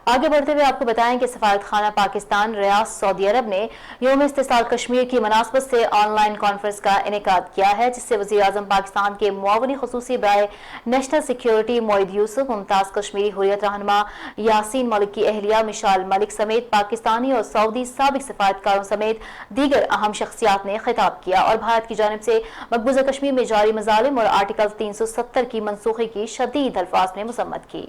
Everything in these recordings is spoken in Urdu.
آگے بڑھتے ہوئے آپ کو بتائیں کہ سفارت خانہ پاکستان ریاض سعودی عرب نے یوم استحصال کشمیر کی مناسبت سے آن لائن کانفرنس کا انعقاد کیا ہے، جس سے وزیر اعظم پاکستان کے معاون خصوصی برائے نیشنل سیکیورٹی معید یوسف، ممتاز کشمیری حریت رہنما یاسین ملک کی اہلیہ مشال ملک سمیت پاکستانی اور سعودی سابق سفارتکاروں سمیت دیگر اہم شخصیات نے خطاب کیا اور بھارت کی جانب سے مقبوضہ کشمیر میں جاری مظالم اور آرٹیکل 370 کی منسوخی کی شدید الفاظ میں مذمت کی۔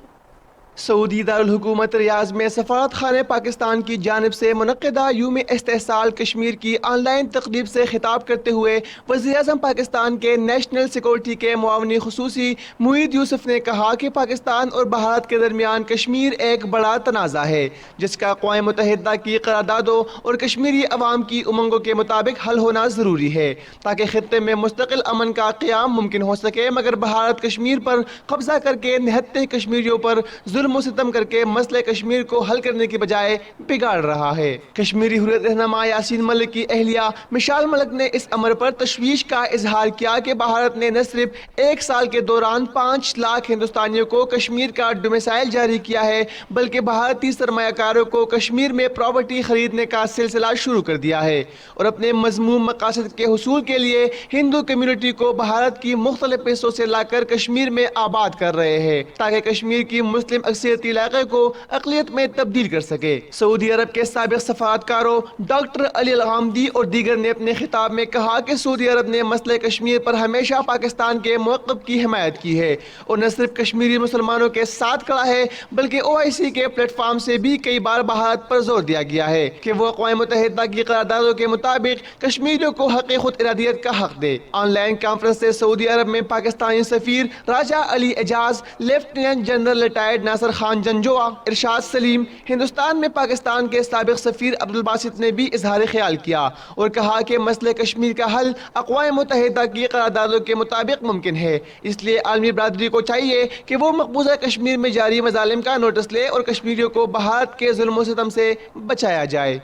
سعودی دارالحکومت ریاض میں سفارت خانہ پاکستان کی جانب سے منعقدہ یوم استحصال کشمیر کی آن لائن تقریب سے خطاب کرتے ہوئے وزیر اعظم پاکستان کے نیشنل سیکورٹی کے معاون خصوصی معید یوسف نے کہا کہ پاکستان اور بھارت کے درمیان کشمیر ایک بڑا تنازع ہے، جس کا اقوام متحدہ کی قراردادوں اور کشمیری عوام کی امنگوں کے مطابق حل ہونا ضروری ہے تاکہ خطے میں مستقل امن کا قیام ممکن ہو سکے، مگر بھارت کشمیر پر قبضہ کر کے نہتے کشمیریوں پر ظلم و ستم کر کے مسئلہ کشمیر کو حل کرنے کی بجائے بگاڑ رہا ہے۔ کشمیری حریت رہنما یاسین ملک کی اہلیہ مشال ملک نے اس امر پر تشویش کا اظہار کیا کہ بھارت نے نہ صرف ایک سال کے دوران 5 لاکھ ہندوستانیوں کو کشمیر کا ڈومیسائل جاری کیا ہے، بلکہ بھارتی سرمایہ کاروں کو کشمیر میں پراپرٹی خریدنے کا سلسلہ شروع کر دیا ہے اور اپنے مذموم مقاصد کے حصول کے لیے ہندو کمیونٹی کو بھارت کی مختلف حصوں سے لا کر کشمیر میں آباد کر رہے ہیں تاکہ کشمیر کی مسلم اکثریتی علاقے کو اقلیت میں تبدیل کر سکے۔ سعودی عرب کے سابق سفارتکاروں ڈاکٹر علی الغامدی اور دیگر نے اپنے خطاب میں کہا کہ سعودی عرب نے مسئلہ کشمیر پر ہمیشہ پاکستان کے موقف کی حمایت کی ہے اور نہ صرف کشمیری مسلمانوں کے ساتھ کھڑا ہے بلکہ OIC کے پلیٹ فارم سے بھی کئی بار بھارت پر زور دیا گیا ہے کہ وہ اقوام متحدہ کی قراردادوں کے مطابق کشمیریوں کو حق خود ارادیت کا حق دے۔ آن لائن کانفرنس سے سعودی عرب میں پاکستانی سفیر راجہ علی اعجاز، lieutenant general retired Nasir Khan Janjua, ارشاد سلیم، ہندوستان میں پاکستان کے سابق سفیر عبدالباسط نے بھی اظہار خیال کیا اور کہا کہ مسئلہ کشمیر کا حل اقوام متحدہ کی قراردادوں کے مطابق ممکن ہے، اس لیے عالمی برادری کو چاہیے کہ وہ مقبوضہ کشمیر میں جاری مظالم کا نوٹس لے اور کشمیریوں کو بھارت کے ظلم و ستم سے بچایا جائے۔